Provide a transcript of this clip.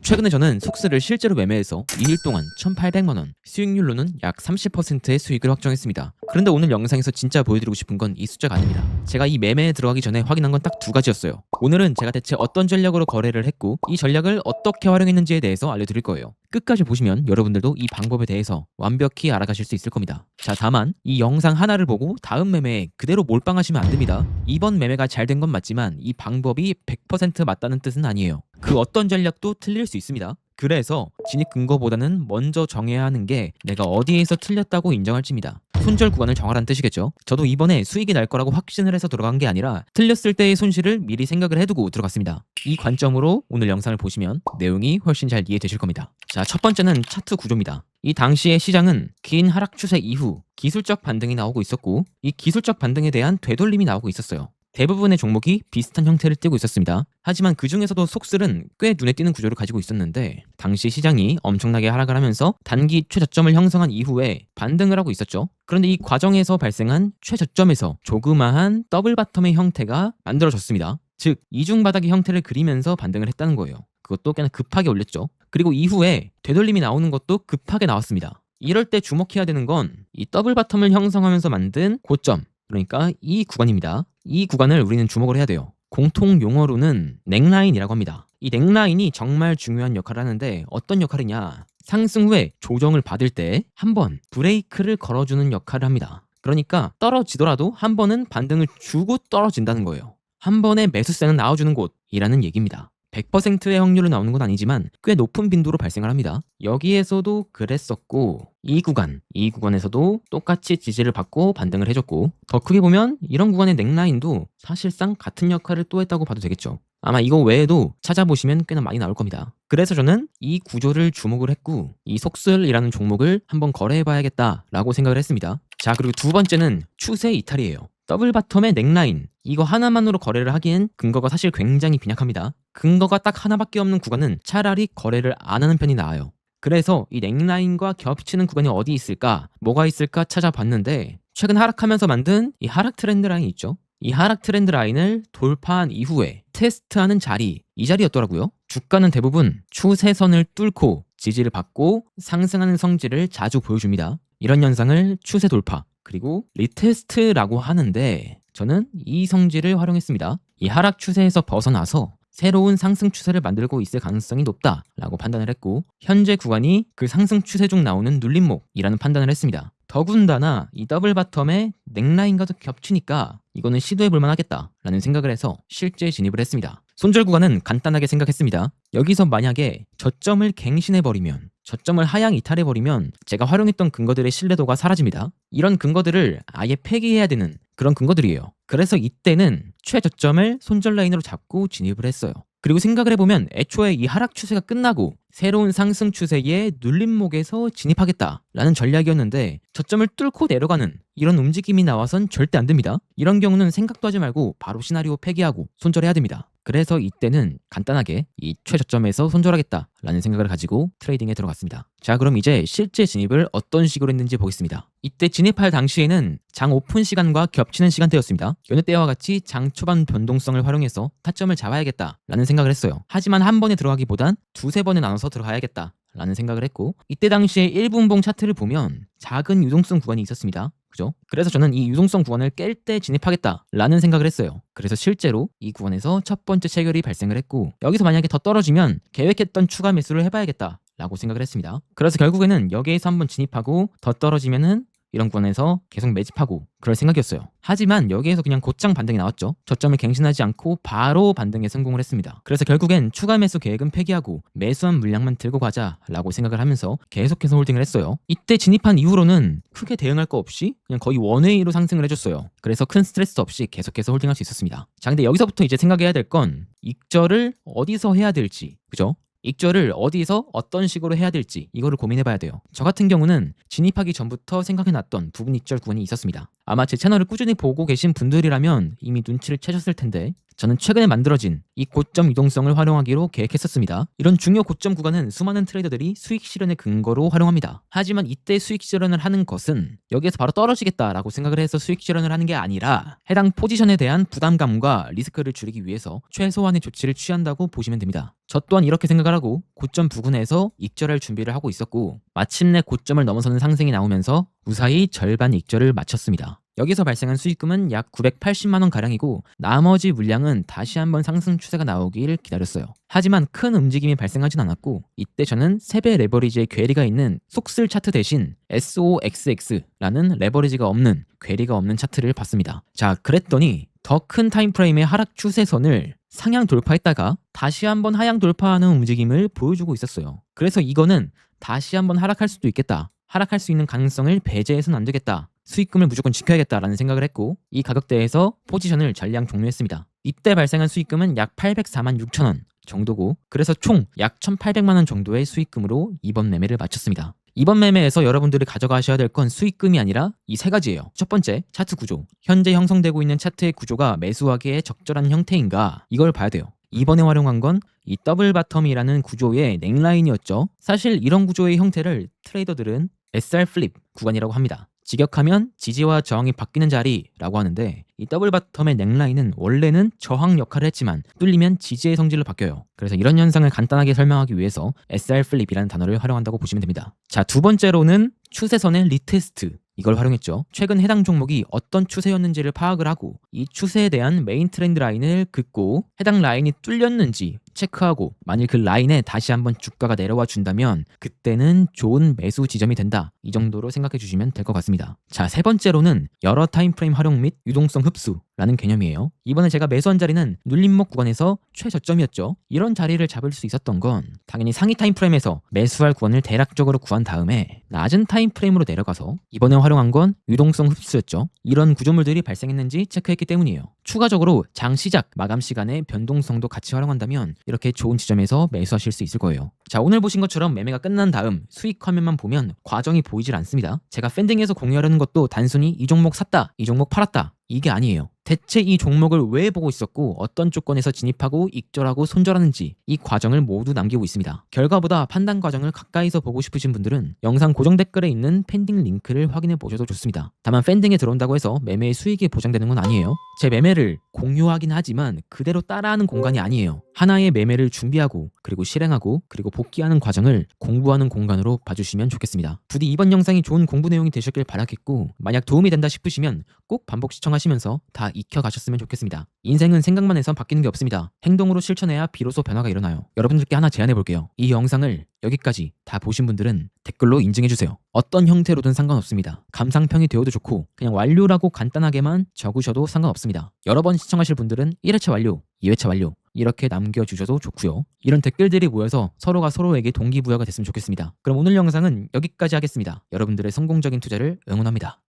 최근에 저는 속스를 실제로 매매해서 2일 동안 1,800만원, 수익률로는 약 30%의 수익을 확정했습니다. 그런데 오늘 영상에서 진짜 보여드리고 싶은 건 이 숫자가 아닙니다. 제가 이 매매에 들어가기 전에 확인한 건 딱 두 가지였어요. 오늘은 제가 대체 어떤 전략으로 거래를 했고 이 전략을 어떻게 활용했는지에 대해서 알려드릴 거예요. 끝까지 보시면 여러분들도 이 방법에 대해서 완벽히 알아가실 수 있을 겁니다. 자, 다만 이 영상 하나를 보고 다음 매매에 그대로 몰빵하시면 안 됩니다. 이번 매매가 잘 된 건 맞지만 이 방법이 100% 맞다는 뜻은 아니에요. 그 어떤 전략도 틀릴 수 있습니다. 그래서 진입 근거보다는 먼저 정해야 하는 게 내가 어디에서 틀렸다고 인정할지입니다. 손절 구간을 정하라는 뜻이겠죠. 저도 이번에 수익이 날 거라고 확신을 해서 들어간 게 아니라 틀렸을 때의 손실을 미리 생각을 해두고 들어갔습니다. 이 관점으로 오늘 영상을 보시면 내용이 훨씬 잘 이해되실 겁니다. 자, 첫 번째는 차트 구조입니다. 이 당시의 시장은 긴 하락 추세 이후 기술적 반등이 나오고 있었고 이 기술적 반등에 대한 되돌림이 나오고 있었어요. 대부분의 종목이 비슷한 형태를 띠고 있었습니다. 하지만 그 중에서도 속슬은 꽤 눈에 띄는 구조를 가지고 있었는데 당시 시장이 엄청나게 하락을 하면서 단기 최저점을 형성한 이후에 반등을 하고 있었죠. 그런데 이 과정에서 발생한 최저점에서 조그마한 더블 바텀의 형태가 만들어졌습니다. 즉 이중 바닥의 형태를 그리면서 반등을 했다는 거예요. 그것도 꽤나 급하게 올렸죠. 그리고 이후에 되돌림이 나오는 것도 급하게 나왔습니다. 이럴 때 주목해야 되는 건 이 더블 바텀을 형성하면서 만든 고점, 그러니까 이 구간입니다. 이 구간을 우리는 주목을 해야 돼요. 공통 용어로는 넥라인이라고 합니다. 이 넥라인이 정말 중요한 역할을 하는데 어떤 역할이냐? 상승 후에 조정을 받을 때 한 번 브레이크를 걸어주는 역할을 합니다. 그러니까 떨어지더라도 한 번은 반등을 주고 떨어진다는 거예요. 한 번에 매수세는 나와주는 곳이라는 얘기입니다. 100%의 확률로 나오는 건 아니지만 꽤 높은 빈도로 발생을 합니다. 여기에서도 그랬었고 이 구간에서도 똑같이 지지를 받고 반등을 해줬고 더 크게 보면 이런 구간의 넥라인도 사실상 같은 역할을 또 했다고 봐도 되겠죠. 아마 이거 외에도 찾아보시면 꽤나 많이 나올 겁니다. 그래서 저는 이 구조를 주목을 했고 이 속슬이라는 종목을 한번 거래해봐야겠다라고 생각을 했습니다. 자, 그리고 두 번째는 추세 이탈이에요. 더블 바텀의 넥라인, 이거 하나만으로 거래를 하기엔 근거가 사실 굉장히 빈약합니다. 근거가 딱 하나밖에 없는 구간은 차라리 거래를 안 하는 편이 나아요. 그래서 이 넥라인과 겹치는 구간이 어디 있을까, 뭐가 있을까 찾아봤는데 최근 하락하면서 만든 이 하락 트렌드 라인 있죠. 이 하락 트렌드 라인을 돌파한 이후에 테스트하는 자리, 이 자리였더라고요. 주가는 대부분 추세선을 뚫고 지지를 받고 상승하는 성질을 자주 보여줍니다. 이런 현상을 추세 돌파, 그리고 리테스트라고 하는데 저는 이 성질을 활용했습니다. 이 하락 추세에서 벗어나서 새로운 상승 추세를 만들고 있을 가능성이 높다라고 판단을 했고 현재 구간이 그 상승 추세 중 나오는 눌림목이라는 판단을 했습니다. 더군다나 이 더블 바텀의 넥라인과도 겹치니까 이거는 시도해볼 만하겠다라는 생각을 해서 실제 진입을 했습니다. 손절 구간은 간단하게 생각했습니다. 여기서 만약에 저점을 갱신해버리면, 저점을 하향 이탈해버리면 제가 활용했던 근거들의 신뢰도가 사라집니다. 이런 근거들을 아예 폐기해야 되는 그런 근거들이에요. 그래서 이때는 최저점을 손절 라인으로 잡고 진입을 했어요. 그리고 생각을 해보면 애초에 이 하락 추세가 끝나고 새로운 상승 추세의 눌림목에서 진입하겠다라는 전략이었는데 저점을 뚫고 내려가는 이런 움직임이 나와선 절대 안 됩니다. 이런 경우는 생각도 하지 말고 바로 시나리오 폐기하고 손절해야 됩니다. 그래서 이때는 간단하게 이 최저점에서 손절하겠다라는 생각을 가지고 트레이딩에 들어갔습니다. 자, 그럼 이제 실제 진입을 어떤 식으로 했는지 보겠습니다. 이때 진입할 당시에는 장 오픈 시간과 겹치는 시간대였습니다. 여느 때와 같이 장 초반 변동성을 활용해서 타점을 잡아야겠다라는 생각을 했어요. 하지만 한 번에 들어가기보단 두세 번에 나눠서 들어가야겠다 라는 생각을 했고 이때 당시에 1분봉 차트를 보면 작은 유동성 구간이 있었습니다. 그죠? 그래서 저는 이 유동성 구간을 깰 때 진입하겠다라는 생각을 했어요. 그래서 실제로 이 구간에서 첫 번째 체결이 발생을 했고 여기서 만약에 더 떨어지면 계획했던 추가 매수를 해봐야겠다 라고 생각을 했습니다. 그래서 결국에는 여기에서 한번 진입하고 더 떨어지면은 이런 구간에서 계속 매집하고 그럴 생각이었어요. 하지만 여기에서 그냥 곧장 반등이 나왔죠. 저점을 갱신하지 않고 바로 반등에 성공을 했습니다. 그래서 결국엔 추가 매수 계획은 폐기하고 매수한 물량만 들고 가자라고 생각을 하면서 계속해서 홀딩을 했어요. 이때 진입한 이후로는 크게 대응할 거 없이 그냥 거의 원웨이로 상승을 해줬어요. 그래서 큰 스트레스 없이 계속해서 홀딩할 수 있었습니다. 자, 근데 여기서부터 이제 생각해야 될 건 익절을 어디서 해야 될지, 그죠? 익절을 어디서 어떤 식으로 해야 될지 이거를 고민해봐야 돼요. 저 같은 경우는 진입하기 전부터 생각해놨던 부분 익절 구간이 있었습니다. 아마 제 채널을 꾸준히 보고 계신 분들이라면 이미 눈치를 채셨을 텐데 저는 최근에 만들어진 이 고점 유동성을 활용하기로 계획했었습니다. 이런 중요 고점 구간은 수많은 트레이더들이 수익 실현의 근거로 활용합니다. 하지만 이때 수익 실현을 하는 것은 여기에서 바로 떨어지겠다라고 생각을 해서 수익 실현을 하는 게 아니라 해당 포지션에 대한 부담감과 리스크를 줄이기 위해서 최소한의 조치를 취한다고 보시면 됩니다. 저 또한 이렇게 생각을 하고 고점 부근에서 익절할 준비를 하고 있었고, 마침내 고점을 넘어서는 상승이 나오면서 무사히 절반 익절을 마쳤습니다. 여기서 발생한 수익금은 약 980만원 가량이고, 나머지 물량은 다시 한번 상승 추세가 나오길 기다렸어요. 하지만 큰 움직임이 발생하진 않았고, 이때 저는 3배 레버리지의 괴리가 있는 속슬 차트 대신 SOXX라는 레버리지가 없는, 괴리가 없는 차트를 봤습니다. 자, 그랬더니 더 큰 타임프레임의 하락 추세선을 상향 돌파했다가 다시 한번 하향 돌파하는 움직임을 보여주고 있었어요. 그래서 이거는 다시 한번 하락할 수도 있겠다, 하락할 수 있는 가능성을 배제해서는 안 되겠다, 수익금을 무조건 지켜야겠다라는 생각을 했고, 이 가격대에서 포지션을 전량 종료했습니다. 이때 발생한 수익금은 약 804만 6천원 정도고, 그래서 총 약 1800만원 정도의 수익금으로 이번 매매를 마쳤습니다. 이번 매매에서 여러분들이 가져가셔야 될 건 수익금이 아니라 이 3가지예요. 첫 번째, 차트 구조. 현재 형성되고 있는 차트의 구조가 매수하기에 적절한 형태인가, 이걸 봐야 돼요. 이번에 활용한 건 이 더블 바텀이라는 구조의 넥라인이었죠. 사실 이런 구조의 형태를 트레이더들은 SR 플립 구간이라고 합니다. 직역하면 지지와 저항이 바뀌는 자리라고 하는데, 이 더블 바텀의 넥라인은 원래는 저항 역할을 했지만 뚫리면 지지의 성질로 바뀌어요. 그래서 이런 현상을 간단하게 설명하기 위해서 SR 플립이라는 단어를 활용한다고 보시면 됩니다. 자, 두 번째로는 추세선의 리테스트, 이걸 활용했죠. 최근 해당 종목이 어떤 추세였는지를 파악을 하고, 이 추세에 대한 메인 트렌드 라인을 긋고 해당 라인이 뚫렸는지 체크하고, 만일 그 라인에 다시 한번 주가가 내려와 준다면 그때는 좋은 매수 지점이 된다, 이 정도로 생각해 주시면 될 것 같습니다. 자, 세 번째로는 여러 타임프레임 활용 및 유동성 흡수라는 개념이에요. 이번에 제가 매수한 자리는 눌림목 구간에서 최저점이었죠. 이런 자리를 잡을 수 있었던 건 당연히 상위 타임프레임에서 매수할 구간을 대략적으로 구한 다음에 낮은 타임프레임으로 내려가서 이번에 활용한 건 유동성 흡수였죠. 이런 구조물들이 발생했는지 체크했기 때문이에요. 추가적으로 장 시작, 마감 시간의 변동성도 같이 활용한다면 이렇게 좋은 지점에서 매수하실 수 있을 거예요. 자, 오늘 보신 것처럼 매매가 끝난 다음 수익 화면만 보면 과정이 보이질 않습니다. 제가 팬딩에서 공유하려는 것도 단순히 이 종목 샀다, 이 종목 팔았다, 이게 아니에요. 대체 이 종목을 왜 보고 있었고, 어떤 조건에서 진입하고 익절하고 손절하는지, 이 과정을 모두 남기고 있습니다. 결과보다 판단 과정을 가까이서 보고 싶으신 분들은 영상 고정 댓글에 있는 팬딩 링크를 확인해 보셔도 좋습니다. 다만 팬딩에 들어온다고 해서 매매의 수익이 보장되는 건 아니에요. 제 매매를 공유하긴 하지만 그대로 따라하는 공간이 아니에요. 하나의 매매를 준비하고, 그리고 실행하고, 그리고 복귀하는 과정을 공부하는 공간으로 봐주시면 좋겠습니다. 부디 이번 영상이 좋은 공부 내용이 되셨길 바라겠고, 만약 도움이 된다 싶으시면 꼭 반복 시청하시면서 다 익혀가셨으면 좋겠습니다. 인생은 생각만 해서 바뀌는 게 없습니다. 행동으로 실천해야 비로소 변화가 일어나요. 여러분들께 하나 제안해 볼게요. 이 영상을 여기까지 다 보신 분들은 댓글로 인증해주세요. 어떤 형태로든 상관없습니다. 감상평이 되어도 좋고, 그냥 완료라고 간단하게만 적으셔도 상관없습니다. 여러 번 시청하실 분들은 1회차 완료, 2회차 완료 이렇게 남겨주셔도 좋고요. 이런 댓글들이 모여서 서로가 서로에게 동기부여가 됐으면 좋겠습니다. 그럼 오늘 영상은 여기까지 하겠습니다. 여러분들의 성공적인 투자를 응원합니다.